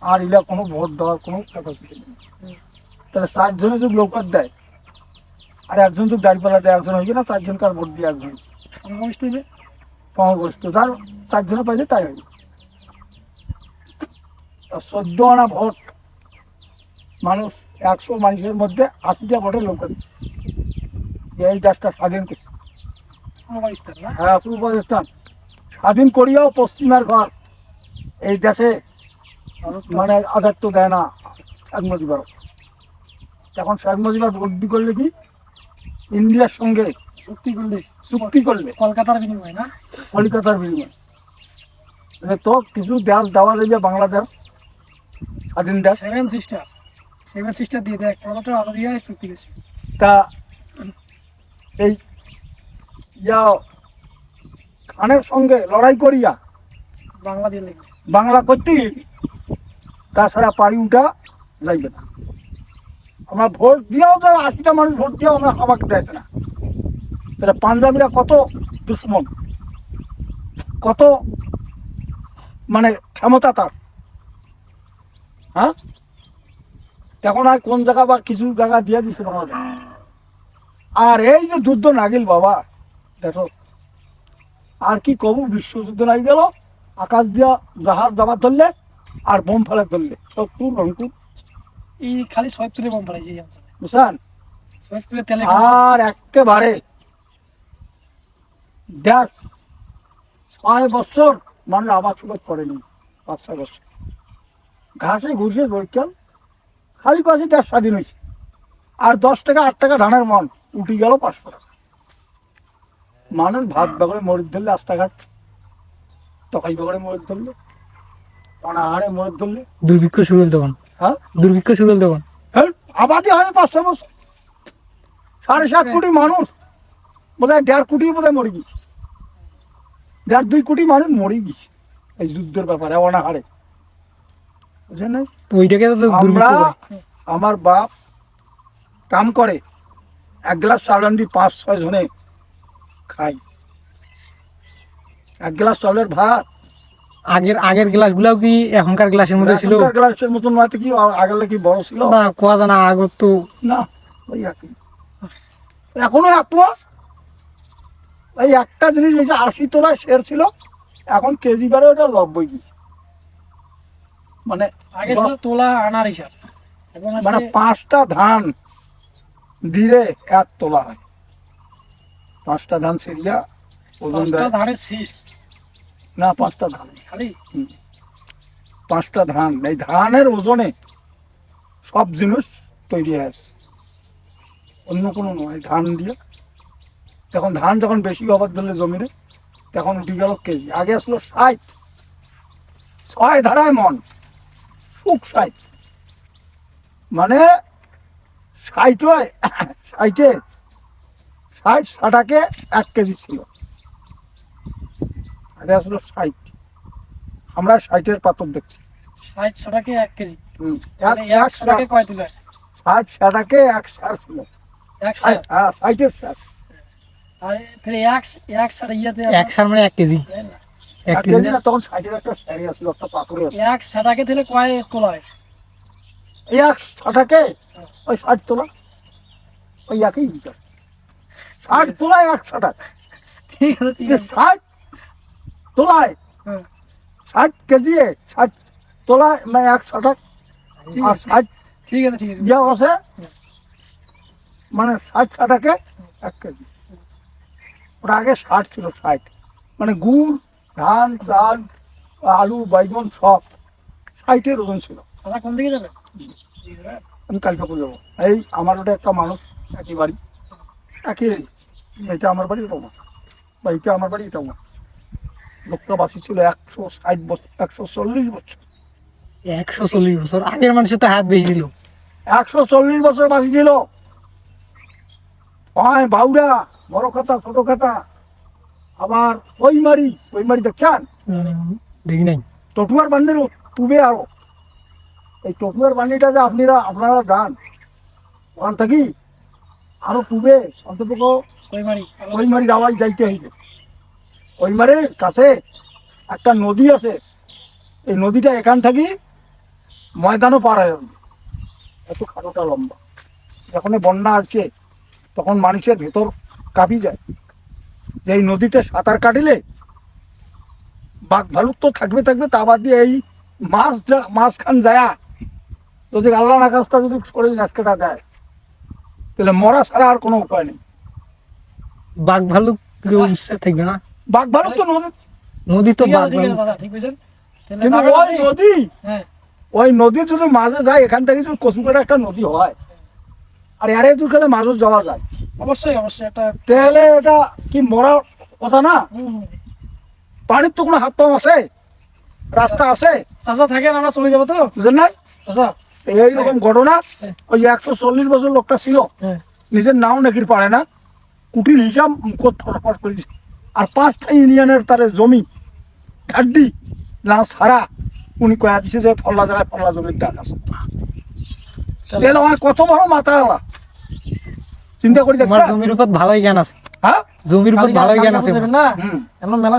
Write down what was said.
আর ইলা কোনো ভোট দেওয়ার কোনো ক্যাপাসিটি নেই। তাহলে 4 জনে যদি লোকার দেয় আর একজন যদি দাঁড়িপাল্লা দেয়, একজন হইবে না? 4 জনকার ভোট দিয়ে একজন সংগঠিত হইবে, সমগোষ্ঠ, যার 4 জনে পাইলে তাই হবে। 14 আনা ভোট মানুষ, 100 মানুষের মধ্যে 80টা ভোটের লোক এই দেশটা স্বাধীন করছে। আফগানিস্তান না? হ্যাঁ, পূর্ব পাকিস্তান স্বাধীন করিয়াও পশ্চিমের ঘর এই দেশে মানে আজাদ তো দেয় না শেখ মুজিবুর। এখন শেখ মুজিবুর বদলি করলে কি ইন্ডিয়ার সঙ্গে চুক্তি করলে কলকাতার বিনিময়ে না? কলিকাতার বিনিময়ে, মানে তো কিছু দেশ দেওয়া যাবে বাংলাদেশ স্বাধীন দেশ। সেভেন সিস্টার দিয়ে দেয়, কলকাতার আজাদি হয় চুক্তি গেছে। তা এই খানের সঙ্গে লড়াই করিয়া বাংলা দিয়ে লেগে বাংলা করতে, তাছাড়া পারি উঠা যাইবে না। আমরা ভোট দিয়েও তো 80টা মানুষ ভোট দিয়েও আমরা আমাকে দেয় না। তাহলে পাঞ্জাবিরা কত দুশ্মন, কত মানে ক্ষমতা তার। হ্যাঁ, এখন আর কোন জায়গা বা কিছু জায়গা দিয়ে দিচ্ছে বাংলাদেশ। আর এই যে যুদ্ধ নাগিল বাবা, দেখো আর কি কব, বিশ্বযুদ্ধ নাগি গেল, আকাশ দিয়া জাহাজ যাবার ধরলে আর বোম ফেলে ধরলে, 70 রংপুর এই খালি সৈয়দপুরে বোম ফেলাইছে এই অঞ্চলে, বুঝছেন? সৈয়দপুরে তেলে আর একেবারে 6 বছর মানুষ আবাদ সুবাদ করেনি, 5-6 বছর ঘাসে ঘুষে বৈকাল খালি কাছে দেশ স্বাধীন হয়েছে। আর 10 টাকা 8 টাকা ধানের মন উঠে গেল 500 টাকা। মানুষ ভাত বাগড়ে মরিচ ধরলে, রাস্তাঘাট তকাই বাগড়ে মরিচ ধরলে, অনাহারে মরিচ ধরলে, দুর্ভিক্ষ শুরু হল তখন। হ্যাঁ, দুর্ভিক্ষ শুরু হল তখন। হ্যাঁ, আবাদই হয়নি 5-6 বছর। 7.5 কোটি মানুষ, বোধ হয় 1.5 কোটি বোধ হয় মরে গেছে, 1.5-2 কোটি মানুষ মরে গেছে এই যুদ্ধের ব্যাপারে, অনাহারে, বুঝলেন? তো ওইটাকে তো আমরা, দুর্ভিক্ষ বলে। আমার বাপ কাম করে, 1 গ্লাস চাউল আনবি 5-6 জনে খাই। 1 গ্লাস চাউলের ভাত। আগের গ্লাস গুলাও কি এখনকার গ্লাসের মধ্যে ছিল? এখনকার গ্লাসের মতন নয় তো কি, আগের কি বড় ছিল না, কোয়া জানা আগত তো না, ওই একই। এখনো এক পোয়া, এই একটা জিনিস হয়েছে 80 তোলা শের ছিল, এখন কেজি বারে ওটা 90 গেছে। মানে আগে ছিল তোলা আনার হিসাব, এখন মানে আছে 5টা ধান দিলে 1 তোলা হয়। 5টা ধান সেরিয়া ওজন 5টা দেয় ধানের শেষ না, 5টা ধান, খালি 5টা ধান। এই ধানের ওজনে সব জিনিস তৈরি হয়েছে, অন্য কোনো নয়। ধান দিয়ে যখন বেশি হবার ধরলে জমিনে, তখন উঠে গেল কেজি। আগে আসলো 60, 6 ধারায় মন, সুখ 60, মানে 60-60টাকে 1 কেজি ছিল। আগে আসলো 60, আমরা 60-এর পাথর দেখছি। 60-60টাকে 1 কেজি, হুম, মানে 100টাকে কয় তুলা? 60-60টাকে 1 সার ছিল। 100, হ্যাঁ, 60-এর সার। আর তাহলে 1 ইয়াতে এক সার মানে 1 কেজি। তাই না? 1 1 কেজি কেজি না, তখন 60-এর একটা সারি আসলো, একটা পাথরে আসলো। 100টাকে তাহলে কয় তোলা হয়েছে? এই 100টাকে ওই 60 তোলা, ওই একই মিটার। 60 তোলায় 100 টাকা, ঠিক আছে, ঠিক আছে। 60 তোলায় হ্যাঁ, 60 কেজি, 60 তোলায় মানে 100 টাকা। ঠিক আর আছে, 60 ঠিক আছে, ঠিক আছে। ইয়ে আছে, মানে 60-60টাকে 1 কেজি। ওটা আগে 60 ছিল, 60 মানে গুড়, ধান, চাল, আলু, বাইগন সব 60-এর ওজন ছিল। দাদা কোন দিকে যাবে? আমি কালকে করে যাবো। এই আমার ওটা একটা মানুষ, একই বাড়ি, একই, এটা আমার বাড়ি, এটাও না, বা এটা আমার বাড়ি, এটাও না। লোকটা বাসি ছিল 160 বছর, 140 বছর, 140 বছর আগের মানুষের তো হাত বেশি ছিল। 140 বছর বাসি ছিল। হয় বাউরা, বড় খাতা, ছোট খাতা, আবার ওই মারি দেখছেন? দেখি নাই। টটুয়ার বান্ডির পূবে আরো, এই টটুয়ার বান্ডিটা যে আপনারা যান ওখান থাকি আরো পূবে অন্তত ওই মারি দাওয়াই যাইতে হইবে। ওই মারির কাছে একটা নদী আছে, এই নদীটা এখান থাকি ময়দানও পার হয়ে যাবে, এত খাটোটা লম্বা। যখন বন্যা আসছে তখন মানুষের ভেতর কাঁপি যায় যে এই নদীতে সাঁতার কাটিলে বাঘ ভালুক তো থাকবে থাকবে, তা বাদ দিয়ে এই মাছখান যায় যদি আল্লাহ না কাজটা যদি শরীর আটকেটা দেয় তাহলে মরা ছাড়া আর কোনো উপায় নেই। বাঘ ভালুক উৎসে থাকবে না, বাঘ ভালুক তো নদী, নদী তো ঠিক বাঘ আছে, ঠিক আছে ভালুক। চাচা, ঠিক বলছেন। তাহলে কিন্তু যাবেন ওই আপনি? নদী, হ্যাঁ, ওই নদী যদি মাঝে যায়, এখান থেকে যদি কচুকাটা একটা নদী হয় আর এরে দু খেলে মাঝে যাওয়া যায়, অবশ্যই অবশ্যই একটা তাহলে এটা কি মরার কথা না? পানির তো কোনো হাত পাম্প আছে, রাস্তা আছে, চাচা থাকেন, আমরা চলে যাবো তো বুঝলেন না? চাচা। এইরকম ঘটনা ওই যে 140 বছর লোকটা ছিল, হ্যাঁ, নিজের নাও নাকির পারে না, কুটির হিসাব ফটফট করে দিছে। আর 5টা ইউনিয়নের তার জমি ঘাড্ডি না ছাড়া উনি কয়া দিছে যে ফল্লা জায়গায় ফল্লা জমির ডাক আছে। তাহলে আমার কত বড় মাথা আলা, চিন্তা করে তোমার দেখছ? জমির উপর ভালোই জ্ঞান আছে, হ্যাঁ, জমির উপর ভালোই জ্ঞান আছে। না হুম। এমন মেলা